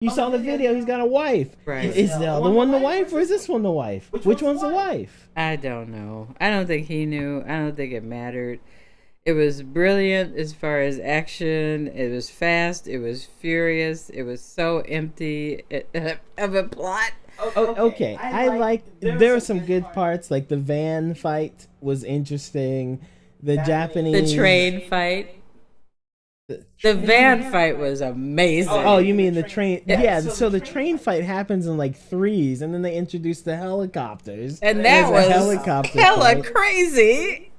You saw the video. He's got a wife. Right. Is the other one the wife, or is this one the wife? Which one's the wife? I don't know. I don't think he knew. I don't think it mattered. It was brilliant as far as action. It was fast. It was furious. It was so empty of a plot. Oh, okay. I like. There are some good parts, like the van fight was interesting. The Japanese, The train fight. The van fight was amazing. Oh, you mean the train? Yeah. So the train fight happens in like threes, and then they introduce the helicopters, And that there's a was helicopter hella fight. crazy.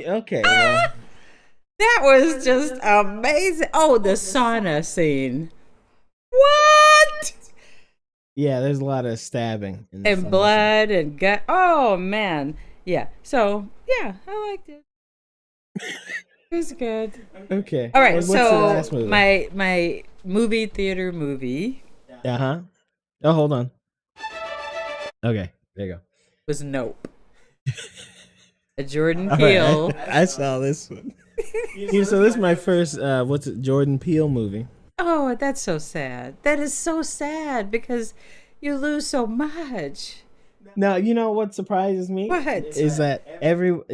Okay. Well, That was just amazing. Oh, the sauna scene. What? yeah. There's a lot of stabbing in the And summer. blood and gut. Oh, man. Yeah. So, yeah, I liked it. It was good. Okay. All right. What's the last So, movie? my movie theater movie Uh-huh. Oh, hold on. Okay, there you go. was Nope. A Jordan All Peele. right, I saw this one. Yeah, so this is my first Jordan Peele movie. Oh, that's so sad. That is so sad because you lose so much. Now, you know what surprises me? What? Is that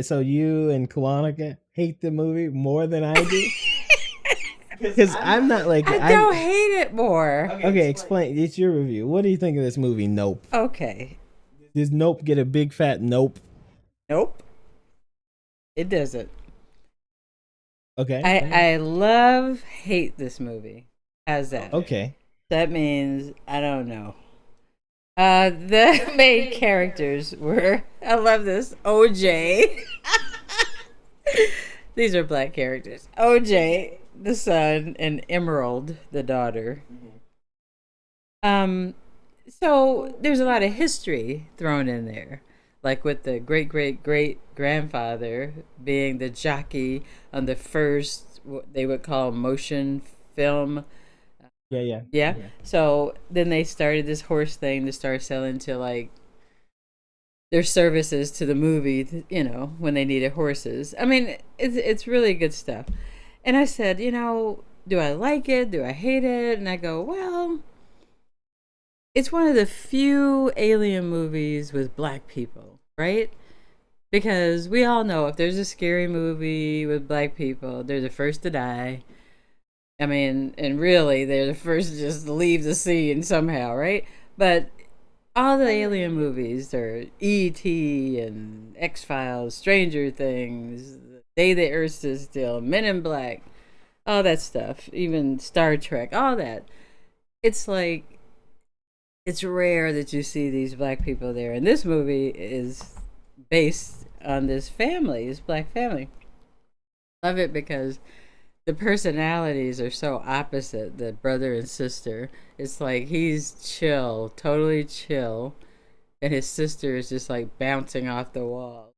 so you and Kawanika hate the movie more than I do? Because I'm not like I don't hate it more. Okay, explain. It's your review. What do you think of this movie, Nope? Okay. Does Nope get a big fat nope? Nope. It doesn't. Okay. Hate this movie. How's that? Okay. That means I don't know. The main characters were, I love this, OJ. These are black characters. OJ, the son, and Emerald, the daughter. So there's a lot of history thrown in there, like with the great great great grandfather being the jockey on the first, what they would call motion film. Yeah. So then they started this horse thing to start selling to like their services to the movie, when they needed horses. I mean, it's really good stuff. And I said, do I like it? Do I hate it? And I go, well, it's one of the few alien movies with black people, right? Because we all know if there's a scary movie with black people, they're the first to die. I mean, and really, they're the first to just leave the scene somehow, right? But all the alien movies are E.T. and X-Files, Stranger Things, Day the Earth Stood Still, Men in Black, all that stuff, even Star Trek, all that. It's like, it's rare that you see these black people there. And this movie is based on this family, this black family. Love it because the personalities are so opposite, the brother and sister. It's like he's chill, totally chill, and his sister is just like bouncing off the wall.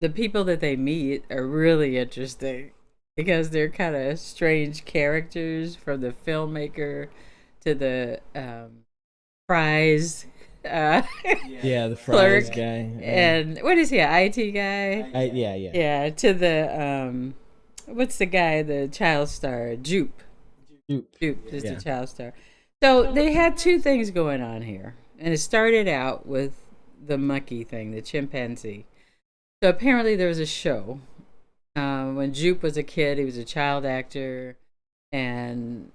The people that they meet are really interesting because they're kind of strange characters, from the filmmaker to the prize Yeah, the clerk, fries guy. and what is he, an IT guy? Yeah. Yeah, to the what's the guy, the child star, Jupe. Jupe is Yeah. the child star. So they had two things going on here, and it started out with the monkey thing, the chimpanzee. So apparently there was a show when Jupe was a kid. He was a child actor, and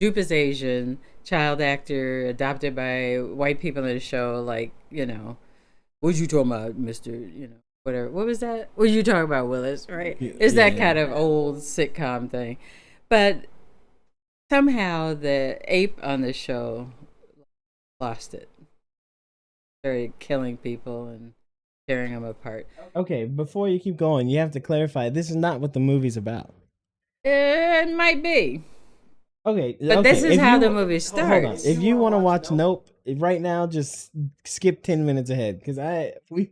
Jupe is Asian, child actor, adopted by white people in the show. Like, what you talking about, Mister? Whatever. What was that? What you talking about, Willis? Right? It's that kind of old sitcom thing. But somehow the ape on the show lost it. Started killing people and tearing them apart. Okay, before you keep going, you have to clarify. This is not what the movie's about. It might be. Okay, But okay, this is if how you- the movie Hold on. starts. If you want to watch Nope right now, just skip 10 minutes ahead because We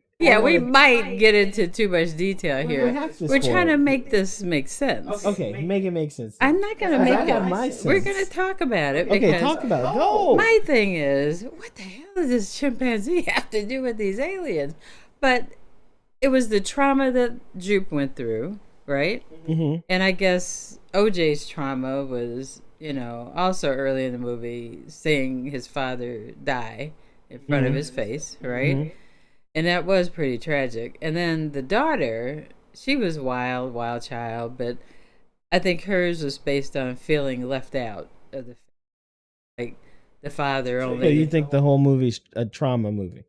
might get into too much detail We here. have to We're spoil trying to it. make this make sense. Okay, make it make sense. I'm not going to Because make I it. have my We're sense. going to talk about it Okay, because talk about it. Go. my thing is, what the hell does this chimpanzee have to do with these aliens? But it was the trauma that Jupe went through, right? Mm-hmm. And I guess OJ's trauma was also early in the movie, seeing his father die in front of his face, right? Mhm. And that was pretty tragic. And then the daughter, she was wild child, but I think hers was based on feeling left out of the, like, the father So only. you think the whole movie's a trauma movie?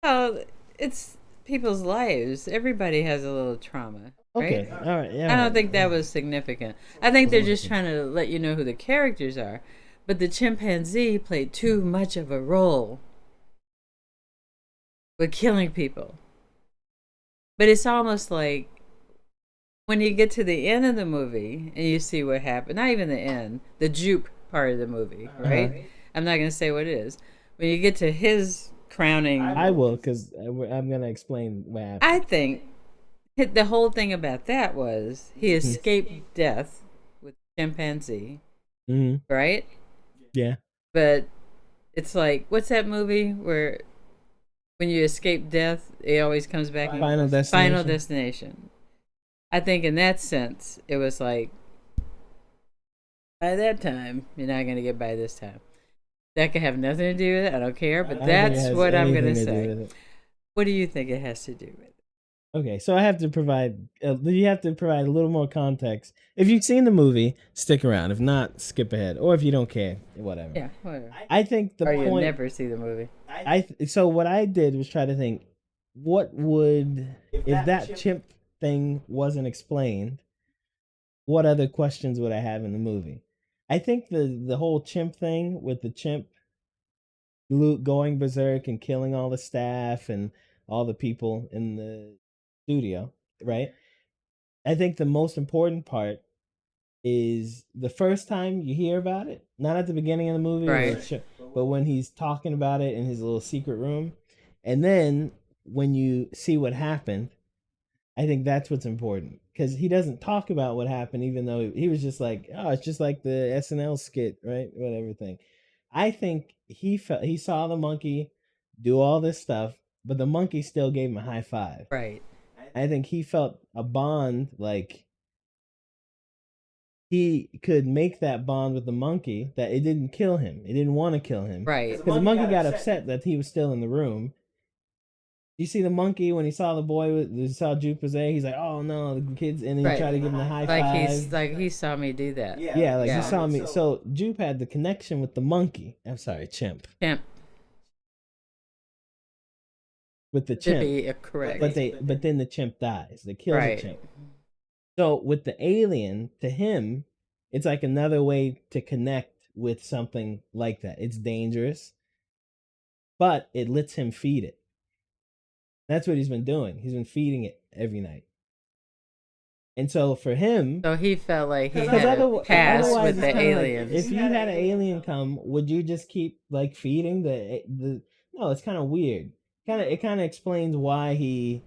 Well, it's people's lives. Everybody has a little trauma, right? Okay, all right, yeah. I don't think that was significant. I think they're just trying to let you know who the characters are. But the chimpanzee played too much of a role with killing people. But it's almost like when you get to the end of the movie and you see what happened, not even the end, the Jupe part of the movie, right? I'm not going to say what it is. When you get to his crowning, I will, because I'm gonna explain what happened. I think the whole thing about that was he escaped death with chimpanzee, Hmm. right? Yeah. But it's like, what's that movie where when you escape death, it always comes back? Final Destination. Final Destination. I think in that sense, it was like, by that time, you're not going to get by this time. That could have nothing to do with it. I don't care, but I don't think it that's has what I'm going anything to do say. with it. What do you think it has to do with? Okay, so I have to provide. You have to provide a little more context. If you've seen the movie, stick around. If not, skip ahead. Or if you don't care, whatever. Yeah, whatever. I think the Or you point. never see the movie. So what I did was try to think, what would, if that chimp thing wasn't explained, what other questions would I have in the movie? I think the whole chimp thing with the chimp going berserk and killing all the staff and all the people in the studio, right? I think the most important part is the first time you hear about it, not at the beginning of the movie, Right. but when he's talking about it in his little secret room, and then when you see what happened, I think that's what's important, because he doesn't talk about what happened, even though he was just like, oh, it's just like the SNL skit, right? Whatever thing. I think he saw the monkey do all this stuff, but the monkey still gave him a high five. Right. I think he felt a bond, like he could make that bond with the monkey, that it didn't kill him. It didn't want to kill him. Right. Because the monkey got upset that he was still in the room. You see the monkey when he saw the boy, he saw Jupe was there, he's like, oh no, the kids, and then he Right. tried to give him the high Like five. he saw me do that. Yeah, like Yeah. he saw me. So Jupe had the connection with the monkey. I'm sorry, chimp. Chimp With the to chimp. be correct. But then the chimp dies. They kill Right. the chimp. So with the alien, to him, it's like another way to connect with something like that. It's dangerous, but it lets him feed it. That's what he's been doing. He's been feeding it every night. And so for him, So he felt like he because had a pass otherwise with it's the kinda like, aliens. if you had an alien come, would you just keep like feeding the? No, it's kind of weird. It kind of explains why he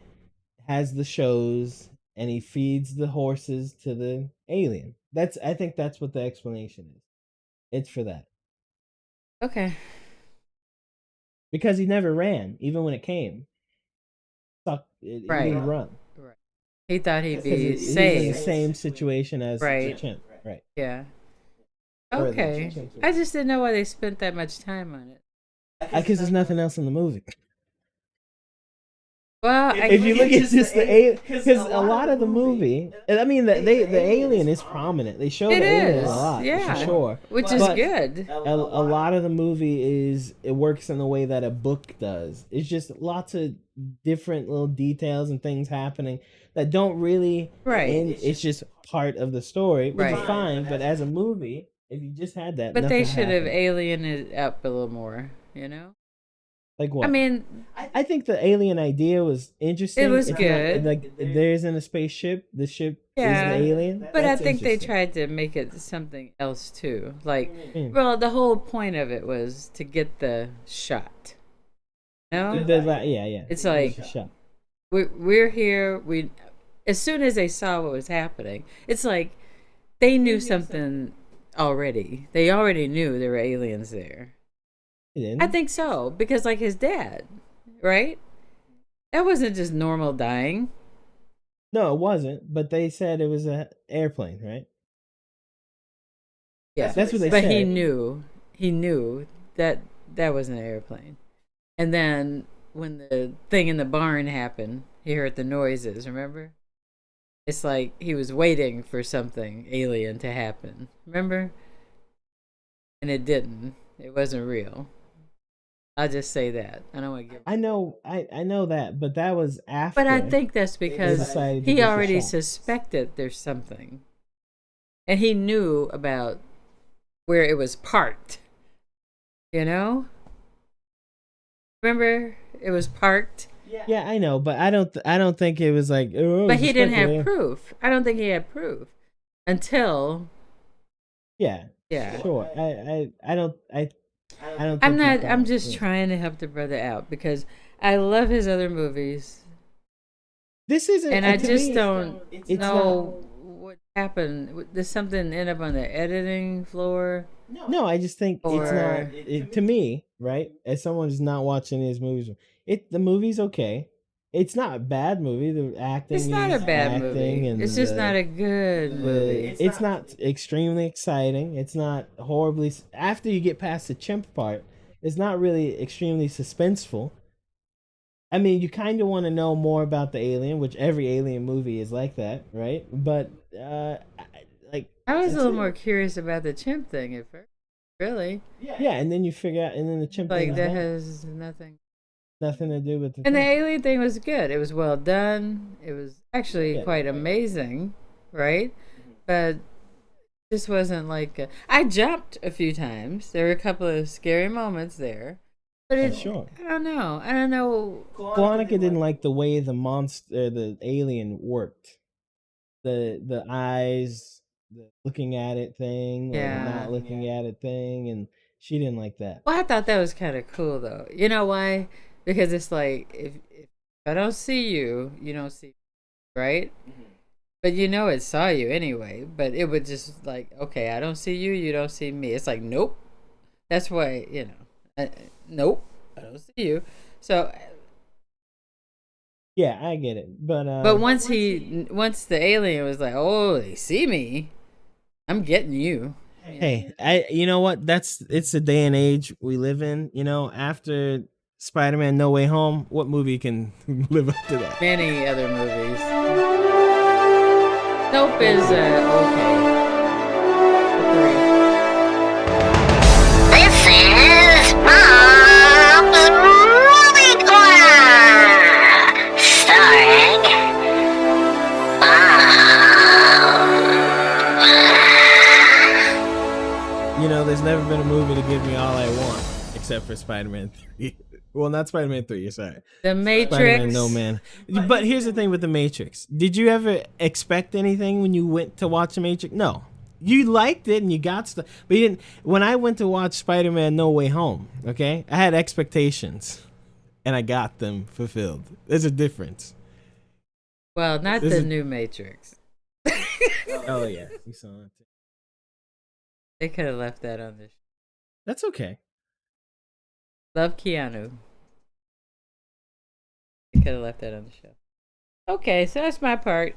has the shows and he feeds the horses to the alien. I think that's what the explanation is. It's for that, because he never ran, even when it came. He Right. didn't run. Right. He thought he'd 'Cause be he's in the safe. same situation as the Right. chimp, right? Yeah. Or the Okay. chimp. I just didn't know why they spent that much time on it. Because there's nothing else in the movie. Well, If you look at just the alien, because a lot of the movie, I mean, the alien is prominent. They show it the alien is, a lot, yeah, for sure. which is But good. a lot of the movie it works in the way that a book does. It's just lots of different little details and things happening that don't really Right. end. It's just part of the story, which is Right. fine. But as a movie, if you just had that, But they nothing should have happened. alienated it up a little more, you know? Like what? I mean, I think the alien idea was interesting. It was It's not- good. like there's in a spaceship. The ship Yeah, is the alien. but That's I think they interesting. tried to make it something else too. Like, Mm. well, the whole point of it was to get the shot. No, Yeah. It's like- a shot. we're here. We, as soon as they saw what was happening, it's like they knew something already. They already knew there were aliens there. I think so, because like his dad, right? That wasn't just normal dying. No, it wasn't. But they said it was an airplane, right? Yeah, That's what they but said. he knew that that was an airplane. And then when the thing in the barn happened, he heard the noises. Remember? It's like he was waiting for something alien to happen. Remember? And it didn't. It wasn't real. I'll just say that. I don't want to give. I know that, but that was after But I think that's they because decided to he get the already shots. suspected there's something. And he knew about where it was parked. You know? Remember? It was parked. Yeah, I know, but I don't think it was like. Oh, But he didn't have speculative. proof. I don't think he had proof until Yeah, yeah. sure. I don't I'm think he not. thought, I'm just yeah. trying to help the brother out because I love his other movies, This isn't, and I to just me, don't it's know what happened. Did something end up on the editing floor? No, I just think it's not. Or To me, right? As someone who's not watching his movies, the movie's okay. It's not a bad movie. The acting it's not a is bad acting, movie. and It's just not a good movie. it's not extremely exciting. It's not horribly. After you get past the chimp part, it's not really extremely suspenseful. I mean, you kind of want to know more about the alien, which every alien movie is like that, right? But like I was a that's little it. more curious about the chimp thing at first. Really, Yeah, and then you figure out, and then the chimp like thing's that bad. has nothing. Nothing to do with the And the thing. alien thing was good. It was well done. It was actually Yeah. quite amazing, right? But this wasn't like I jumped a few times. There were a couple of scary moments there, but Yeah, it. sure. I don't know. I don't know. Veronica didn't like the way the alien worked. The eyes, the looking at it thing, or the Yeah. not looking at it thing, and she didn't like that. Well, I thought that was kind of cool though. You know why? Because it's like if I don't see you, you don't see, me, right? But you know it saw you anyway. But it would just like, okay, I don't see you, you don't see me. It's like, nope. That's why nope, I don't see you. So, Yeah, I get it, but once once the alien was like, oh, they see me, I'm getting you. hey, you know what? It's the day and age we live in. You know, after Spider-Man: No Way Home, what movie can live up to that? Many other movies. Nope is okay. This is Mom's Movie Corner, starring Mom. You know, there's never been a movie to give me all I want, except for Spider-Man 3. Well, not Spider-Man 3, sorry. The Matrix. Spider-Man No Man. But here's the thing with The Matrix. Did you ever expect anything when you went to watch The Matrix? No. You liked it and you got stuff, but you didn't. When I went to watch Spider-Man No Way Home, okay, I had expectations and I got them fulfilled. There's a difference. Well, not This the is- new Matrix. Oh, yeah. You saw it. They could have left that on the show. That's okay. Love Keanu. They could have left that on the show. Okay, so that's my part.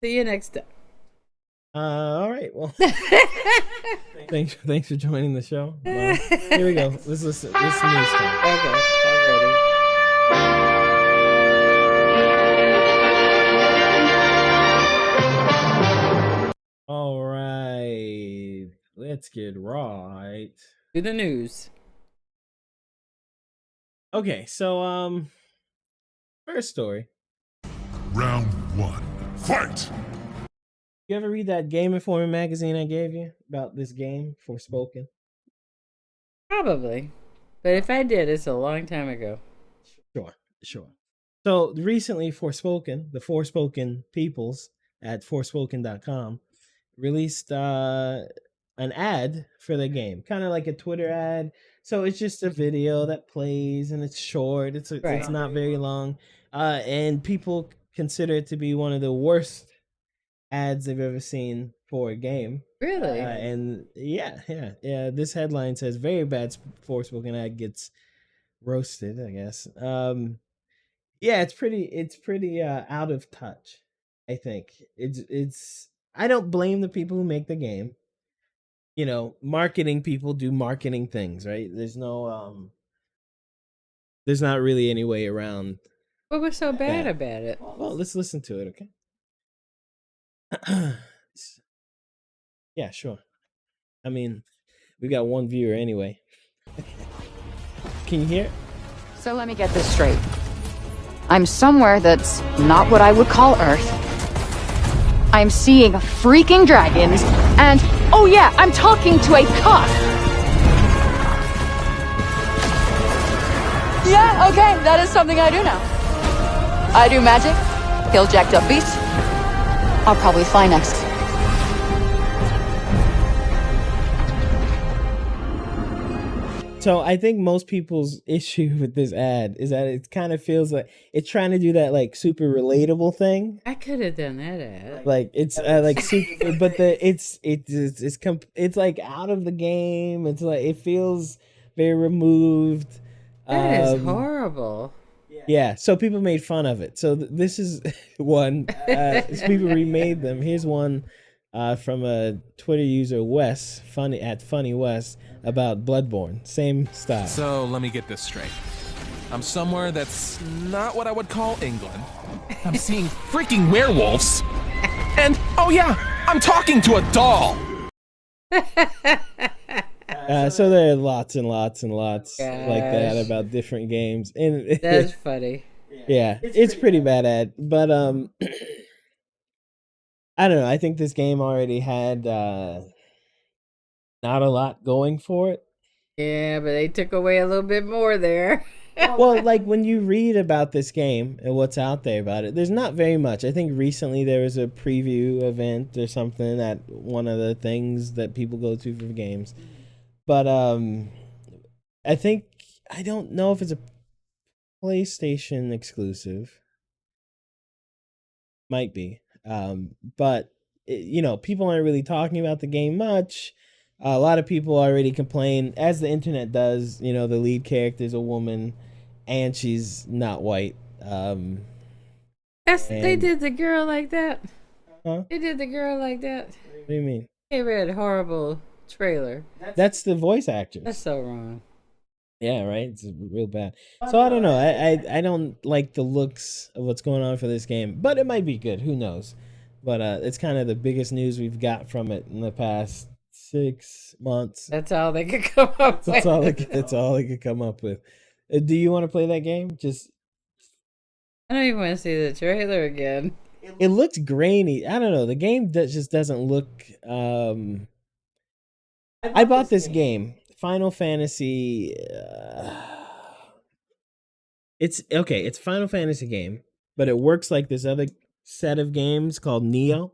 See you next time. All right. Well, thanks for joining the show. Well, here we go. Let's listen. This is news time. Okay, I'm ready. All right. Let's get right. Do the news. Okay, so first story. Round one. Fight! You ever read that Game Informer magazine I gave you about this game, Forspoken? Probably. But if I did, it's a long time ago. Sure. So recently, Forspoken, the Forspoken peoples at Forspoken.com, released an ad for the game, kind of like a Twitter ad. So it's just a video that plays, and it's short. It's Right. not very long, and people consider it to be one of the worst ads they've ever seen for a game. Really? And yeah. This headline says very bad Forspoken ad gets roasted, I guess. Yeah, it's pretty out of touch. I think it's I don't blame the people who make the game. marketing people do marketing things, right? There's not really any way around. What was so bad Yeah. about it? Well, let's listen to it, okay? Yeah, sure. I mean, we got one viewer anyway. Can you hear it? So let me get this straight. I'm somewhere that's not what I would call Earth. I'm seeing freaking dragons, and oh yeah, I'm talking to a cop! Yeah, okay, that is something I do now. I do magic, kill jacked up beasts. I'll probably fly next. So I think most people's issue with this ad is that it kind of feels like it's trying to do that like super relatable thing. I could have done that ad. Like it's like super, but it's like out of the game. It's like it feels very removed. That is horrible. Yeah, so people made fun of it. So this is one. People remade them. Here's one from a Twitter user, Wes, funny Wes, about Bloodborne. Same style. So let me get this straight. I'm somewhere that's not what I would call England. I'm seeing freaking werewolves. And, oh yeah, I'm talking to a doll. So there are lots and lots and lots like that Gosh. about different games. And That's funny. yeah, it's pretty bad ad. But I don't know. I think this game already had not a lot going for it. Yeah, but they took away a little bit more there. Well, like when you read about this game and what's out there about it, there's not very much. I think recently there was a preview event or something at one of the things that people go to for games. But I don't know if it's a PlayStation exclusive. Might be. But people aren't really talking about the game much. A lot of people already complain, as the internet does. The lead character is a woman, and she's not white. They And- did the girl like that. Huh? They did the girl like that. What do you mean? They read a horrible trailer. That's the voice actress. That's so wrong. Yeah, right. It's real bad. So I don't know. I don't like the looks of what's going on for this game, but it might be good. Who knows? But it's kind of the biggest news we've got from it in the past 6 months. That's all they could come up with. That's all they could come up with. Do you want to play that game? Just I don't even want to see the trailer again. it looks grainy. I don't know. The game just doesn't look. I bought this game, Final Fantasy. It's okay. It's a Final Fantasy game, but it works like this other set of games called Neo.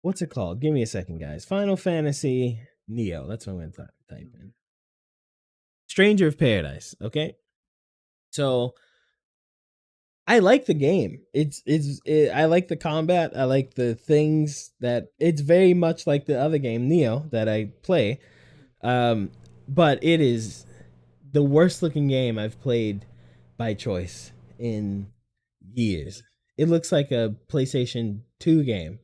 What's it called? Give me a second, guys. Final Fantasy Neo. That's what I'm going to type in. Stranger of Paradise. Okay. So I like the game. I like the combat. I like the things that it's very much like the other game, Neo, that I play. But it is the worst looking game I've played by choice in years. It looks like a PlayStation 2 game.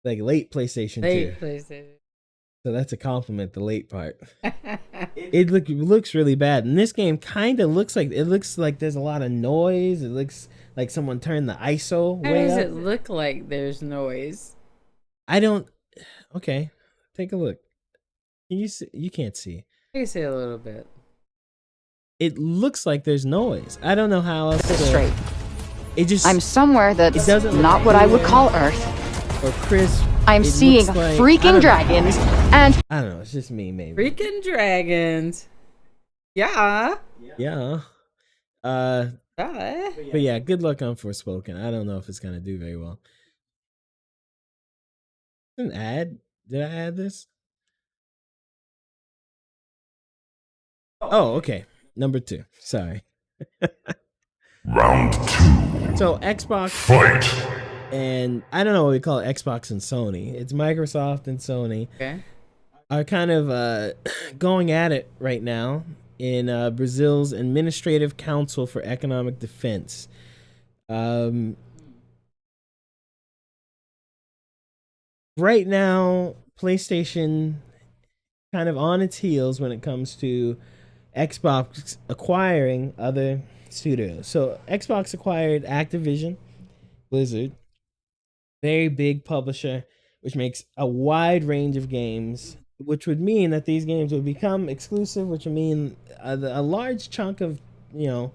Like late PlayStation 2. Late PlayStation. So that's a compliment, the late part. It looks really bad. And this game kind of looks like there's a lot of noise. It looks like someone turned the ISO How way does up. it look like there's noise? I don't. Okay, take a look. Can you see? You can't see. I can see a little bit. It looks like there's noise. I don't know how else This to. straight. It just. I'm somewhere that's It doesn't look not what I would clear. call Earth. Or crisp. I'm It seeing looks like- I freaking don't know. dragons, and I don't know. It's just me, maybe. Freaking dragons. Yeah. Yeah. But yeah, good luck on Forspoken. I don't know if it's gonna do very well. An ad? Did I add this? Oh, okay. Number 2. Sorry. Round 2. So Xbox Fight. and I don't know what we call it, Xbox and Sony. It's Microsoft and Sony Okay. are kind of going at it right now in Brazil's Administrative Council for Economic Defense. right now, PlayStation kind of on its heels when it comes to Xbox acquiring other studios. So Xbox acquired Activision Blizzard, very big publisher, which makes a wide range of games, which would mean that these games would become exclusive, which would mean a large chunk of, you know,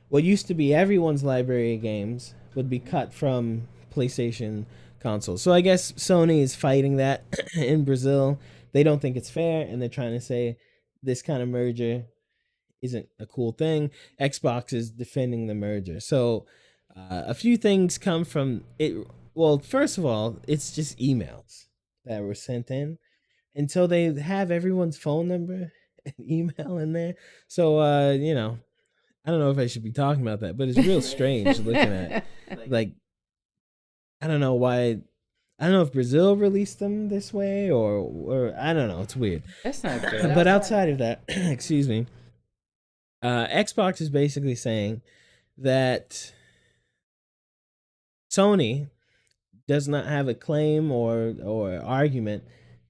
what used to be everyone's library of games would be cut from PlayStation consoles. So I guess Sony is fighting that in Brazil. They don't think it's fair, and they're trying to say this kind of merger isn't a cool thing. Xbox is defending the merger. So a few things come from it. Well, first of all, it's just emails that were sent in until they have everyone's phone number and email in there. So you know, I don't know if I should be talking about that, but it's real strange looking at like I don't know why. I don't know if Brazil released them this way or I don't know. It's weird. That's not good. But outside of that, excuse me, Xbox is basically saying that Sony does not have a claim or argument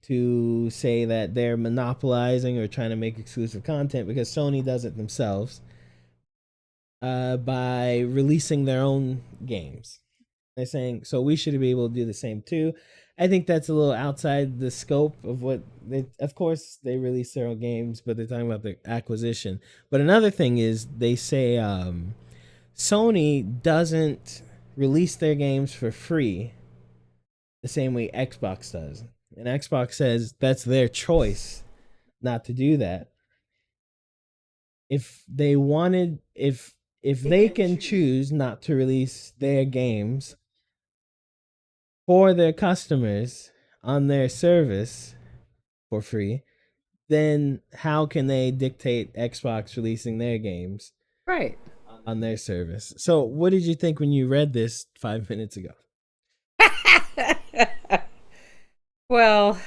to say that they're monopolizing or trying to make exclusive content because Sony does it themselves by releasing their own games. They're saying so we should be able to do the same too. I think that's a little outside the scope of what they. Of course, they release their own games, but they're talking about the acquisition. But another thing is they say Sony doesn't release their games for free the same way Xbox does, and Xbox says that's their choice not to do that. If they wanted, if they can choose not to release their games for their customers on their service for free, then how can they dictate Xbox releasing their games Right. on their service? So, what did you think when you read this 5 minutes ago? Well,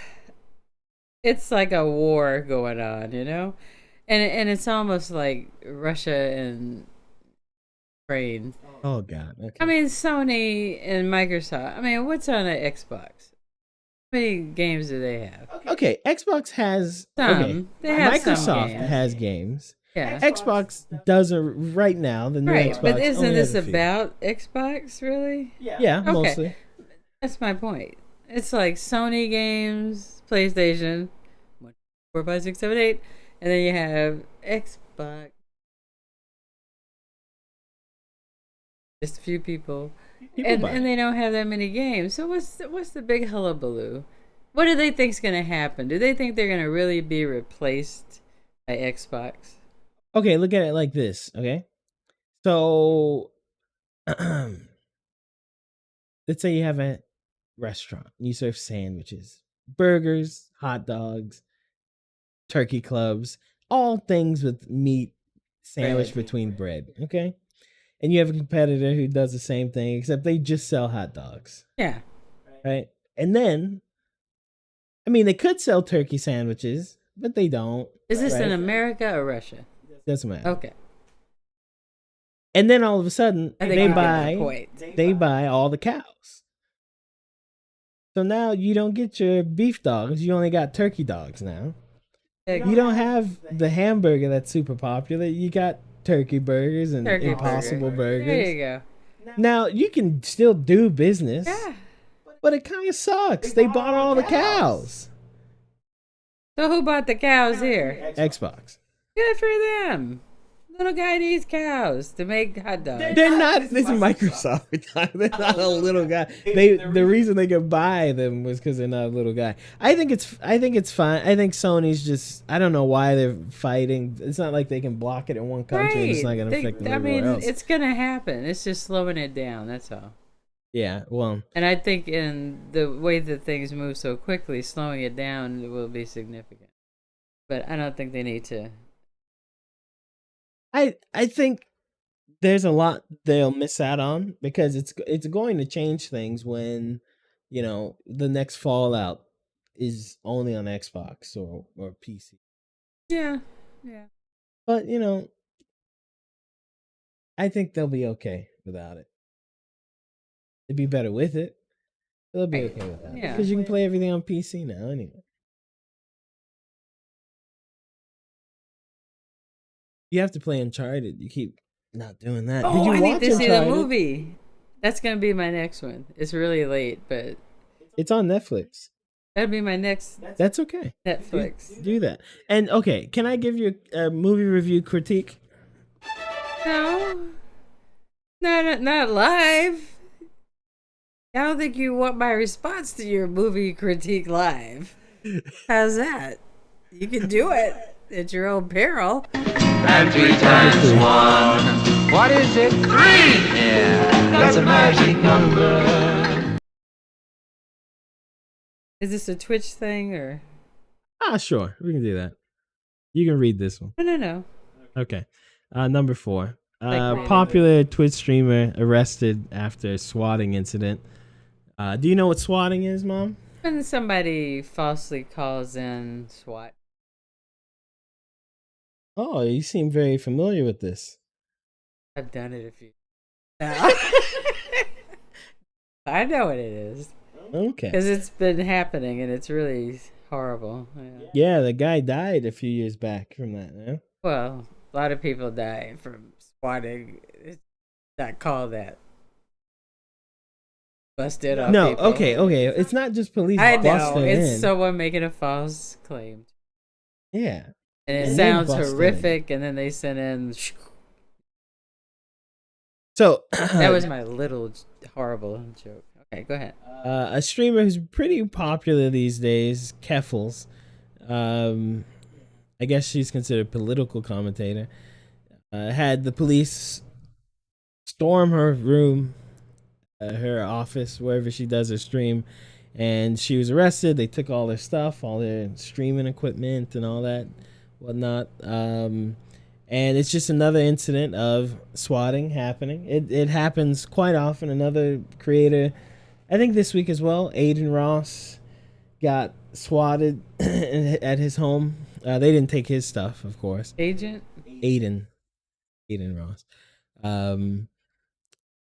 it's like a war going on, you know? And it's almost like Russia and Ukraine. Oh God! Okay. I mean, Sony and Microsoft. I mean, what's on an Xbox? How many games do they have? Okay, Xbox has Some. okay. They have some Microsoft games. has games. Yeah. Xbox doesn't right now. The new Right, Xbox. but isn't only this has a few. about Xbox, really? Yeah, Okay. mostly. That's my point. It's like Sony games, PlayStation, 1, 4, 5, 6, 7, 8, and then you have Xbox. Just a few people, People and buy and it. they don't have that many games. So what's the big hullabaloo? What do they think's gonna happen? Do they think they're gonna really be replaced by Xbox? Okay, look at it like this. Okay, so let's say you have a restaurant. You serve sandwiches, burgers, hot dogs, turkey clubs, all things with meat sandwiched between bread. Okay, and you have a competitor who does the same thing, except they just sell hot dogs, Yeah. right? And then, I mean, they could sell turkey sandwiches, but they don't. Is this in right? America or Russia? Doesn't matter. Okay. And then all of a sudden, I think they you get my buy point. they buy all the cows. So now you don't get your beef dogs. You only got turkey dogs now. You don't have the hamburger that's super popular. You got turkey burgers and Turkey Impossible burger. burgers. There you go. Now you can still do business, Yeah. but it kind of sucks. They bought all the cows. So who bought the cows here? Xbox. Good for them. Little guy needs cows to make hot dogs. They're not. This is Microsoft. They're not a little guy. The reason they could buy them was because they're not a little guy. I think it's fine. I think Sony's just. I don't know why they're fighting. It's not like they can block it in one country and it's not going to affect them I mean, everywhere else. it's gonna happen. It's just slowing it down. That's all. Yeah. Well. And I think in the way that things move so quickly, slowing it down will be significant. But I don't think they need to. I think there's a lot they'll miss out on because it's going to change things when, you know, the next Fallout is only on Xbox or PC. Yeah. Yeah. But, you know, I think they'll be okay without it. They'd be better with it. They'll be Right. okay with that. Yeah. Because you can play everything on PC now anyway. You have to play Uncharted. You keep not doing that. Did Oh, you I watch need to see the Uncharted? movie. That's gonna be my next one. It's really late, but It's on Netflix. that'd be my next That's okay. Netflix. Do that. And okay, can I give you a movie review critique? No, not live. I don't think you want my response to your movie critique live. How's that? You can do it at your own peril. And 3 times 1. What is it? 3! Yeah, that's a magic number. Is this a Twitch thing or? Sure. We can do that. You can read this one. No. Okay. Number 4. Like- Popular Twitch streamer arrested after swatting incident. Do you know what swatting is, Mom? When somebody falsely calls in SWAT. Oh, you seem very familiar with this. I've done it a few. No. I know what it is Okay. because it's been happening and it's really horrible. Yeah. Yeah, the guy died a few years back from that. Yeah? Well, a lot of people die from swatting. It's not called that. Busted up. No, people. okay. It's not just police I know busting it's in. someone making a false claim, Yeah. and it And they sounds bust in. horrific. And then they sent in. So That was my little horrible joke. Okay, go ahead. a streamer who's pretty popular these days, Keffels. I guess she's considered a political commentator. Had the police storm her room, her office, wherever she does her stream, and she was arrested. They took all her stuff, all their streaming equipment, and all that, whatnot. And it's just another incident of swatting happening. It happens quite often. Another creator, I think this week as well, Aiden Ross, got swatted at his home. They didn't take his stuff, of course. Agent. Aiden Ross.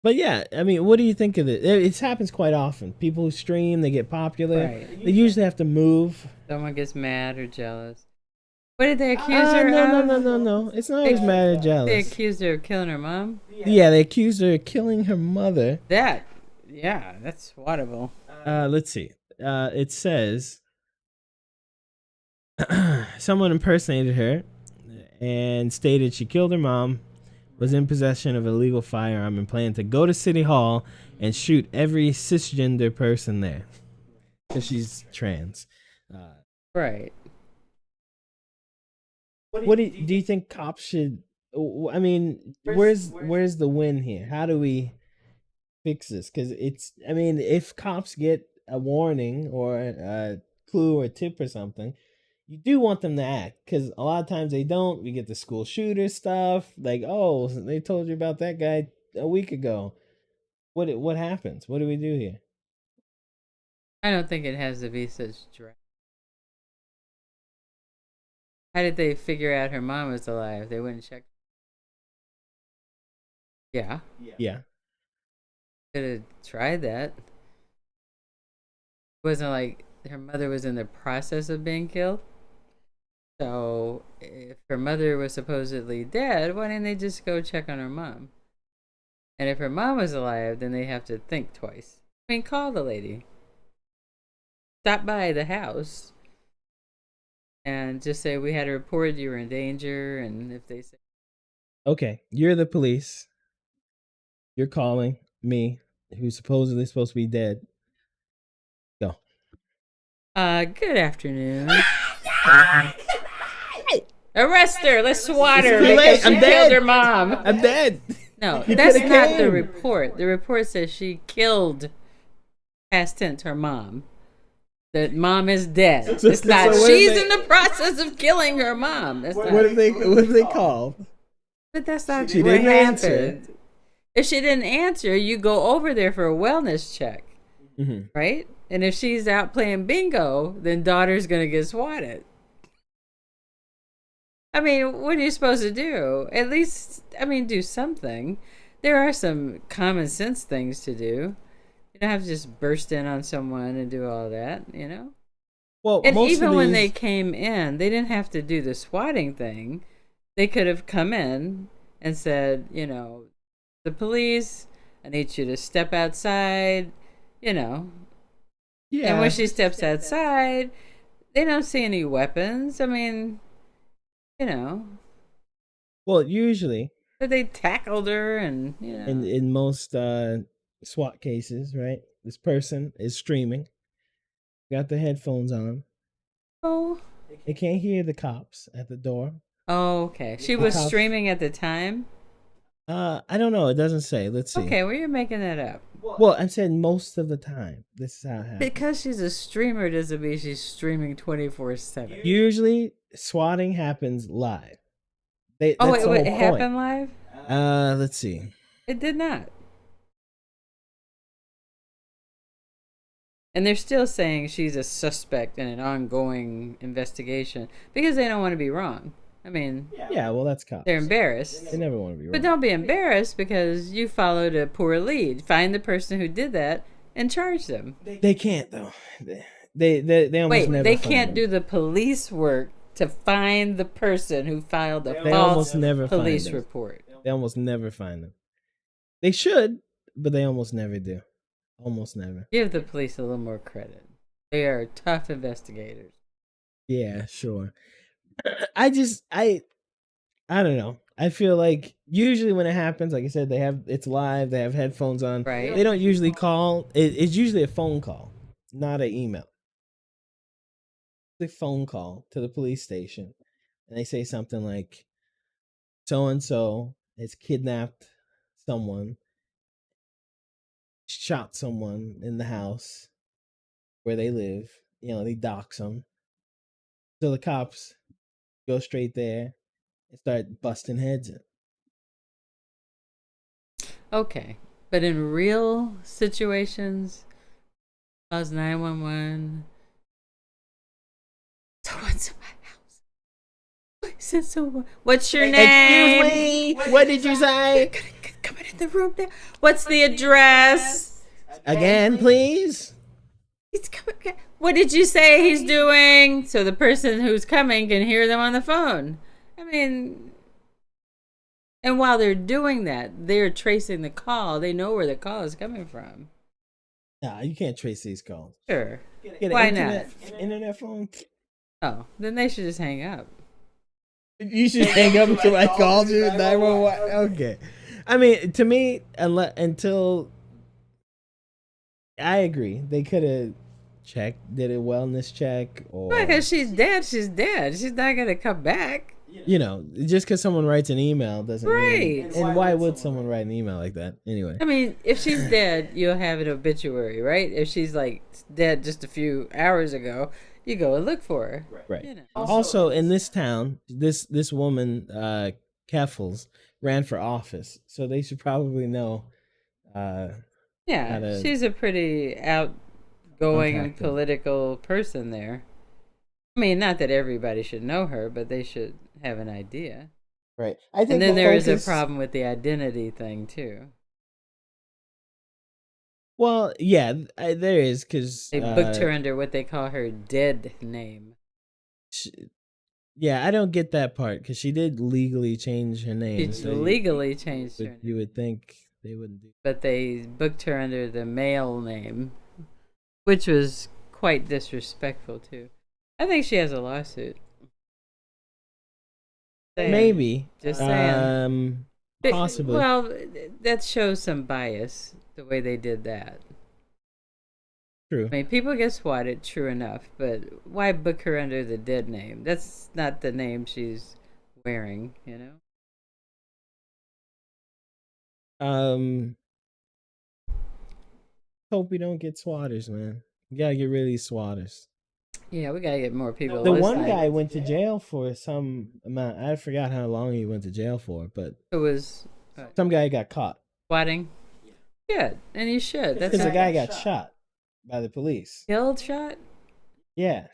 But yeah, I mean, what do you think of it? It happens quite often. People who stream, they get popular. Right. They usually have to move. Someone gets mad or jealous. What did they accuse her No. of? It's not always mad or They jealous. accused her of killing her mom. Yeah, they accused her of killing her mother. That's swattable. Let's see. It says someone impersonated her and stated she killed her mom, was in possession of a legal firearm, and planned to go to City Hall and shoot every cisgender person there. Because she's trans. Right. What do you think cops should? I mean, where's the win here? How do we fix this? Because I mean, if cops get a warning or a clue or a tip or something, you do want them to act. Because a lot of times they don't. We get the school shooter stuff. Like, oh, they told you about that guy a week ago. What happens? What do we do here? I don't think it has to be such drama. How did they figure out her mom was alive? They wouldn't check. Yeah, Yeah. could have tried that. It wasn't like her mother was in the process of being killed. So if her mother was supposedly dead, why didn't they just go check on her mom? And if her mom was alive, then they have to think twice. I mean, call the lady. Stop by the house. And just say, we had a report you were in danger. And if they say, Okay, you're the police. You're calling me, who's supposedly supposed to be dead. Go. good afternoon. Arrest her. Let's swat her too late. because she I'm killed dead. her mom. I'm dead. No, You that's coulda not the came. report. The report says she killed, past tense, her mom. That mom is dead. It's not. so what if She's they- in the process of killing her mom. That's not. What if they call? But that's not She what didn't happened. answer. If she didn't answer, you go over there for a wellness check, Mhm. right? And if she's out playing bingo, then daughter's gonna get swatted. I mean, what are you supposed to do? At least, I mean, do something. There are some common sense things to do. You don't have to just burst in on someone and do all that, you know? Well, And most even of when these, they came in, they didn't have to do the swatting thing. They could have come in and said, you know, the police, I need you to step outside, you know. yeah, And when she steps outside, they don't see any weapons. I mean, you know, well, usually but they tackled her and, you know. in most SWAT cases, right? This person is streaming, got the headphones on. Oh. They can't hear the cops at the door. Oh, okay. She The was cops- streaming at the time? I don't know. It doesn't say. Let's see. Okay, well, you're making that up. Well, I'm saying most of the time. This is how it happens. Because she's a streamer doesn't mean she's streaming 24/7. Usually, swatting happens live. Oh, That's the wait, it whole happened point. live? Let's see. It did not. And they're still saying she's a suspect in an ongoing investigation because they don't want to be wrong. I mean, Yeah, well, that's cops. they're embarrassed. They never want to be wrong. But don't be embarrassed because you followed a poor lead. Find the person who did that and charge them. They can't though. They almost Wait, never. they find can't them. do the police work to find the person who filed a They false almost never find police them. report. They almost never find them. They should, but they almost never do. Almost never. Give the police a little more credit. They are tough investigators. Yeah, sure. I don't know. I feel like usually when it happens, like I said, it's live. They have headphones on. Right. They don't usually call. It's usually a phone call, not an email. The phone call to the police station, and they say something like, "So and so has kidnapped someone, shot someone in the house where they live. You know, they dox them. So the cops go straight there and start busting heads in." Okay. But in real situations, calls 911. Someone's in my house. I said someone. What's your name? Excuse me. What did you say? Come in the room now. What's the address? Again, please. He's coming. What did you say he's doing? So the person who's coming can hear them on the phone. I mean, and while they're doing that, they're tracing the call. They know where the call is coming from. Nah, you can't trace these calls. Sure. Get an Why internet phone. Oh, then they should just hang up. You should hang up until I called you. 911. Okay. I mean, to me, until I agree, they could have did a wellness check, or Because she's dead, she's dead. She's not gonna come back. you know, just because someone writes an email doesn't mean. Right. And why would someone write an email like that anyway? I mean, if she's dead, you'll have an obituary, right? If she's like dead just a few hours ago, you go and look for her. Right. You know. Also, in this town, this woman, Keffels, ran for office, so they should probably know. Yeah, Gotta she's a pretty outgoing contact her. political person there. I mean, not that everybody should know her, but they should have an idea. Right. I think And then the there is a focus- problem with the identity thing too. Well, yeah, there is because They booked her under what they call her dead name. Yeah, I don't get that part because she did legally change her name. She so legally changed her you, name, you would think they wouldn't do. but they booked her under the male name, which was quite disrespectful too. I think she has a lawsuit. Saying. Maybe. Just saying. But- Possibly. Well, that shows some bias, the way they did that. True. I mean, people get swatted, true enough, but why book her under the dead name? That's not the name she's wearing, you know? Hope we don't get swatters, man. We gotta get rid of these swatters. Yeah, we gotta get more people. The one listening. guy went to jail for some amount. I forgot how long he went to jail for, but It was some guy got caught swatting. Good, and you should. That's because the a guy got shot by the police. killed shot. Yeah,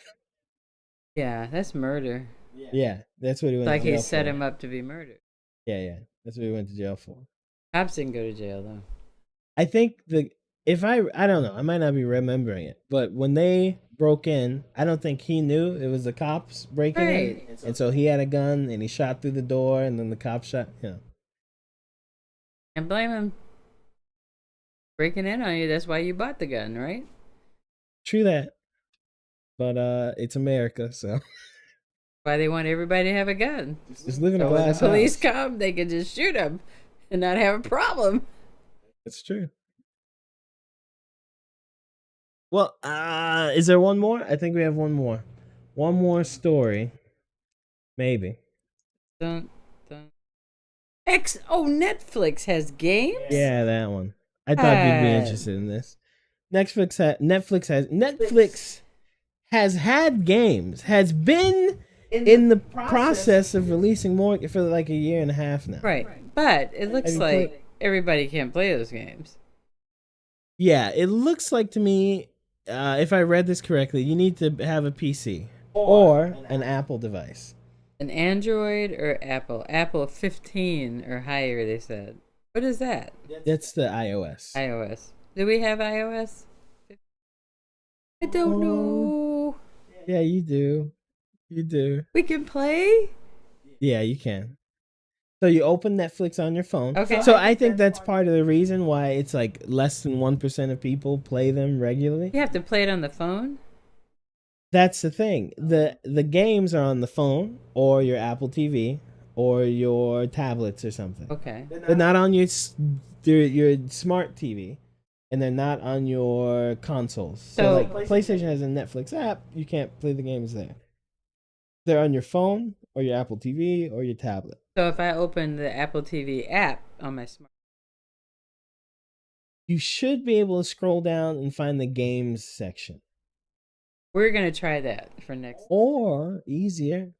Yeah, that's murder. yeah, that's what he went. Like to jail he set for. him up to be murdered. Yeah, that's what he went to jail for. Cops didn't go to jail though. I think if I don't know, I might not be remembering it, but when they broke in, I don't think he knew it was the cops breaking Right. in, and so he had a gun and he shot through the door, and then the cops shot. Can't blame him. Breaking in on you, that's why you bought the gun, right? True that, but it's America, so Why they want everybody to have a gun. just live in a So when the glass police house. come, they can just shoot them and not have a problem. It's true. Well, is there one more? I think we have one more. One more story. Maybe. Dun, dun. Netflix has games? Yeah, that one. I thought you'd be interested in this. Netflix has had games, has been in the process of releasing more for like a year and a half now. Right. But it looks Have you like played- everybody can't play those games. Yeah, it looks like to me, if I read this correctly, you need to have a PC or an Apple device. An Android or Apple? Apple 15 or higher, they said. What is that? That's the iOS. iOS. Do we have iOS? I don't know. Yeah, you do. You do. We can play? Yeah, you can. So you open Netflix on your phone. Okay. So I think that's part of the reason why it's like less than 1% of people play them regularly. You have to play it on the phone? That's the thing. The games are on the phone or your Apple TV or your tablets or something. Okay. They're not on your smart TV, and they're not on your consoles. So So- like PlayStation has a Netflix app, you can't play the games there. They're on your phone or your Apple TV or your tablet. So if I open the Apple TV app on my smart, You should be able to scroll down and find the games section. we're gonna try that for next. Or easier,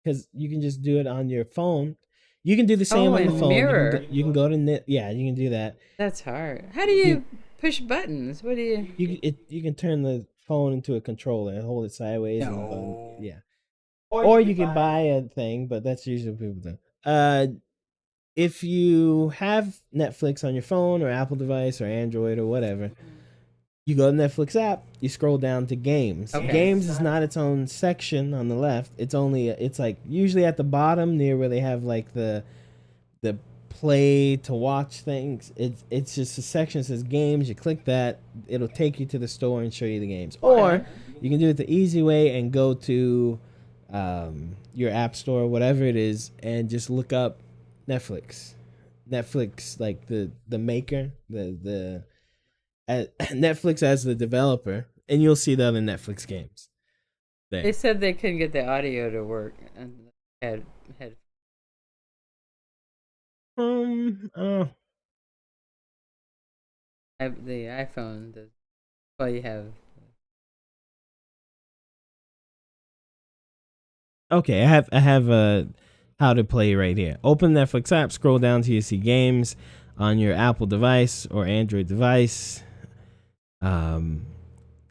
because you can just do it on your phone. You can do the same Oh, on the and phone. mirror. You can go to net. Yeah, you can do that. That's hard. How do you push buttons? What do you? You can turn the phone into a controller and hold it sideways. Yeah. Or you can buy a thing, but that's usually what people do. If you have Netflix on your phone or Apple device or Android or whatever, you go to Netflix app, you scroll down to games. Okay. Games is not its own section on the left. It's like usually at the bottom near where they have like the play to watch things. It's just a section that says games. You click that, it'll take you to the store and show you the games. Or you can do it the easy way and go to your app store, whatever it is, and just look up Netflix, like the maker, the Netflix as the developer, and you'll see the other Netflix games there. They said they couldn't get the audio to work and had Oh, the iPhone. Well, you have. okay. I have how to play right here. Open Netflix app, scroll down till you see games on your Apple device or Android device.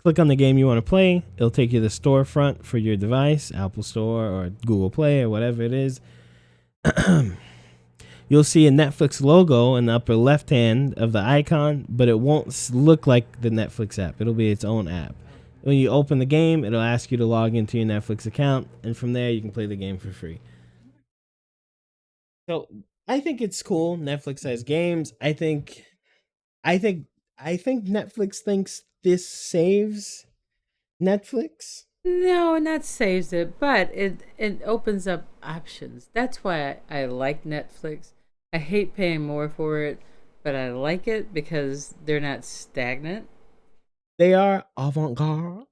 Click on the game you want to play. It'll take you to the storefront for your device, Apple Store or Google Play or whatever it is. You'll see a Netflix logo in the upper left hand of the icon, but it won't look like the Netflix app. It'll be its own app. When you open the game, it'll ask you to log into your Netflix account, and from there you can play the game for free. So I think it's cool. Netflix has games. I think Netflix thinks this saves Netflix. No, not saves it, but it opens up options. That's why I like Netflix. I hate paying more for it, but I like it because they're not stagnant. They are avant-garde.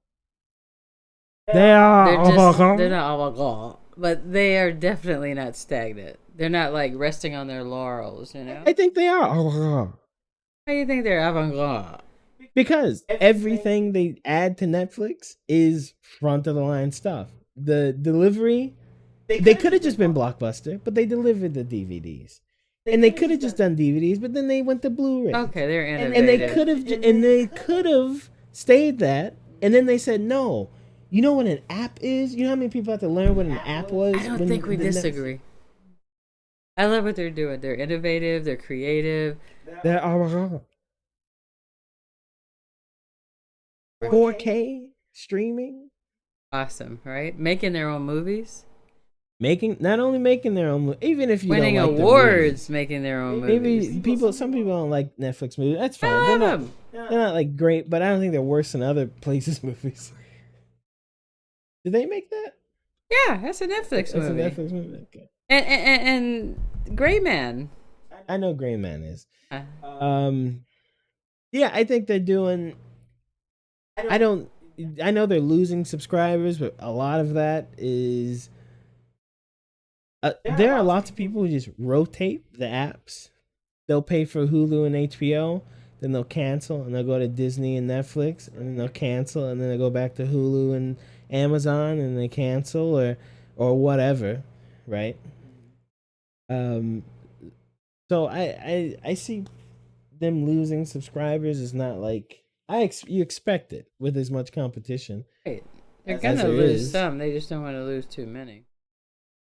They're avant-garde. They're not avant-garde, but they are definitely not stagnant. They're not like resting on their laurels, you know? I think they are avant-garde. How do you think they're avant-garde? Because everything they add to Netflix is front of the line stuff. The delivery, they could have just been Blockbuster, but they delivered the DVDs. And they could have just done DVDs, but then they went to Blu-ray. Okay, they're innovative. And they could have stayed that, and then they said no. You know what an app is? You know how many people have to learn what an app was? I don't think we disagree. I love what they're doing. They're innovative. They're creative. They're avant-garde. 4K streaming, Awesome, right? Making their own movies, not only making their own, even if you winning don't like the awards, making their own movies. movies. Some people don't like Netflix movies. That's fine. I They're love not, 'em. they're not like great, but I don't think they're worse than other places' movies. Did they make that? Yeah, that's a Netflix It's a movie. Netflix movie. Okay. And Gray Man. I know Gray Man is. Uh, Yeah, I think they're doing. I know they're losing subscribers, but a lot of that is. There are lots of people who just rotate the apps. They'll pay for Hulu and HBO, then they'll cancel, and they'll go to Disney and Netflix, and then they'll cancel, and then they'll go back to Hulu and Amazon, and they cancel or whatever, right? So I see them losing subscribers is not like you expect it with as much competition. right. They're As gonna there lose is. some. They just don't want to lose too many.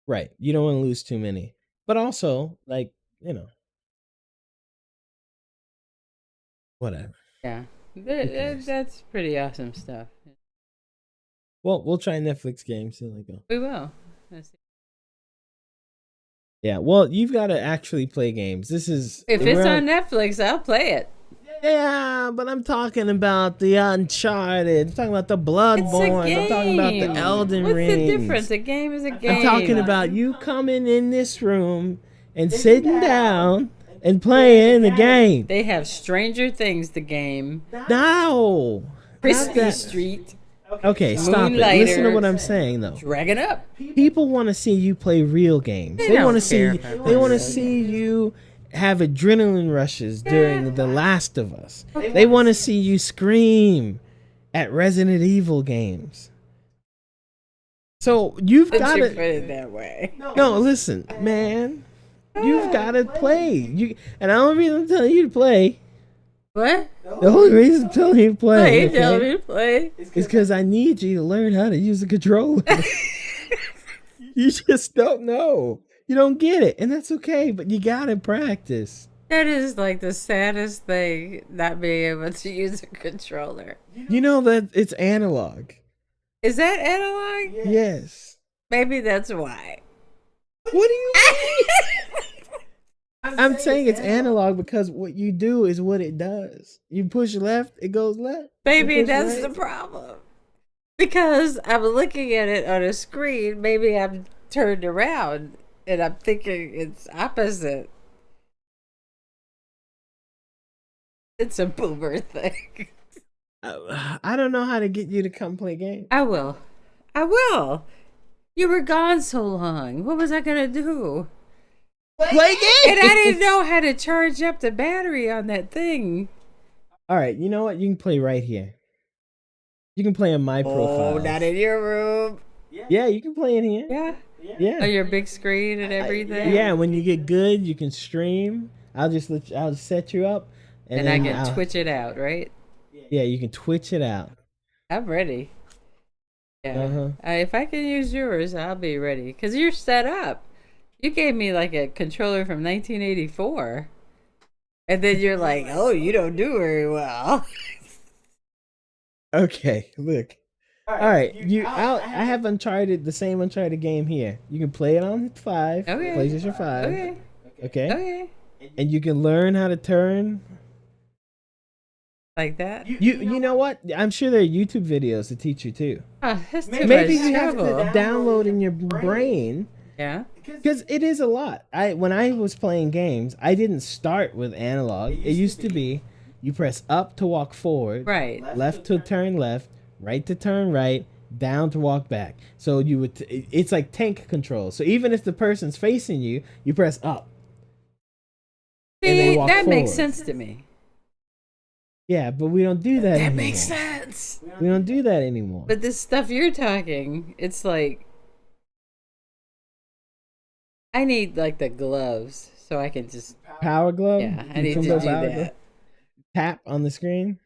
Right. You don't want to lose too many. But also, like, whatever. Yeah, cares? that's pretty awesome stuff. Well, we'll try Netflix games. See how they go. We will. Let's see. Yeah, well, you've got to actually play games. This is If it's we're on Netflix, I'll play it. Yeah, but I'm talking about the Uncharted. I'm talking about the It's a Bloodborne. game. I'm talking about the Elden What's Rings. the difference? A game is a game. I'm talking about you coming in this room and sitting down and playing the game. They have Stranger Things, the game. No. Crispy Street. Okay, stop it. Listen to what I'm saying, though. Dragging up. People want to see you play real games. They don't want to see. care if I They play want to real see you have adrenaline rushes during The Last of Us. They want to see you scream at Resident Evil games. So you've got Did you put to. it that way? No, listen, man. You've got to play. And the only reason I'm telling you to play. What? The only reason I'm telling you to play. Play, tell me to play. Is because I need you to learn how to use the controller. You just don't know. You don't get it, and that's okay. But you gotta practice. That is like the saddest thing, not being able to use a controller. You know that it's analog. Is that analog? Yes. Maybe that's why. What do you mean? I'm saying it's analog because what you do is what it does. You push left, it goes left. Maybe You push that's right. the problem. Because I'm looking at it on a screen, maybe I'm turned around and I'm thinking it's opposite. It's a boomer thing. I don't know how to get you to come play games. I will. I will. You were gone so long. What was I going to do? Play games. And I didn't know how to charge up the battery on that thing. All right, you know what? You can play right here. You can play on my profile. Oh, not in your room. Yeah, you can play in here. Yeah. Yeah. On your big screen and everything. Yeah, when you get good, you can stream. I'll set you up, And then I can I'll- twitch it out, right? Yeah, you can twitch it out. I'm ready. Yeah. Uh-huh. If I can use yours, I'll be ready. Because you're set up. You gave me like a controller from 1984. And then you're like, oh, you don't do very well. Okay, look. All right, I have Uncharted, the same Uncharted game here. You can play it on 5, Okay. PlayStation 5. Okay. Okay. Okay. And you can learn how to turn. Like that? You know what? I'm sure there are YouTube videos to teach you too. Oh, that's too Maybe much you have to trouble. download in your brain. Yeah. Because it is a lot. When I was playing games, I didn't start with analog. It used to be you press up to walk forward, Right. left to turn left, right to turn right, down to walk back. So you would. It's like tank control. So even if the person's facing you, you press up. And they See, walk that makes forward. sense to me. Yeah, but we don't do that. That anymore. makes sense. We don't do that anymore. But this stuff you're talking, it's like I need like the gloves so I can just Power glove. yeah, I You need can to go do power that. glove? Tap on the screen.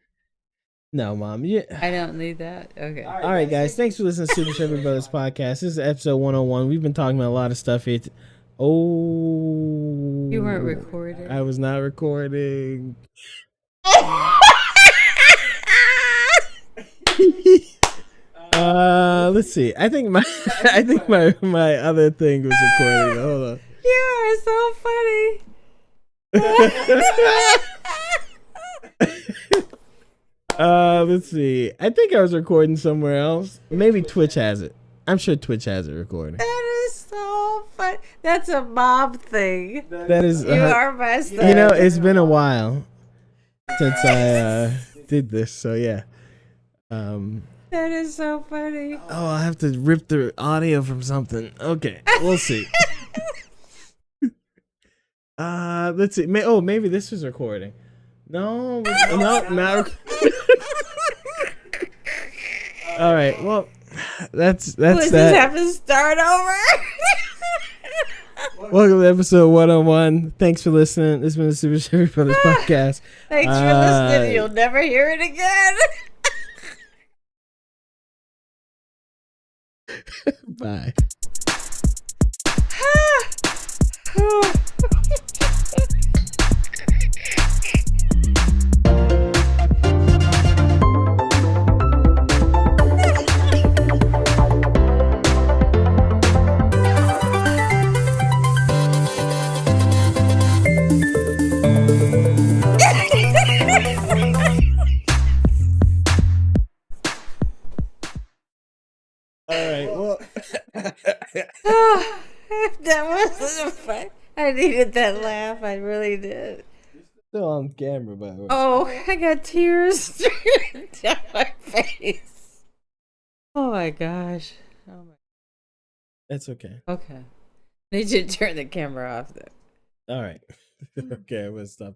No, Mom. Yeah. I don't need that. Okay. All right, guys. Thanks for listening to Super Chevy Brothers podcast. This is episode 101. We've been talking about a lot of stuff here. Oh, You weren't recording. I was not recording. Let's see. I think my my other thing was recording. Hold on. You are so funny. Let's see. I think I was recording somewhere else. Maybe Twitch has it. I'm sure Twitch has it recording. That is so fun. That's a mob thing. That is. You are messed up. You know, it's been a while since I did this, so yeah. That is so funny. Oh, I have to rip the audio from something. Okay, we'll see. Let's see. Maybe this was recording. No, not. All right. Well, that's Let's that. just have to start over. Welcome to episode 101. Thanks for listening. This has been the Super Chevy Brothers podcast. Thanks for listening. You'll never hear it again. Bye. All right. Well, That was fun. I needed that laugh. I really did. still on camera, by the way. Oh, I got tears streaming down my face. Oh my gosh. Oh my. That's okay. Okay. Need you to turn the camera off though. All right. Okay, I'm gonna stop.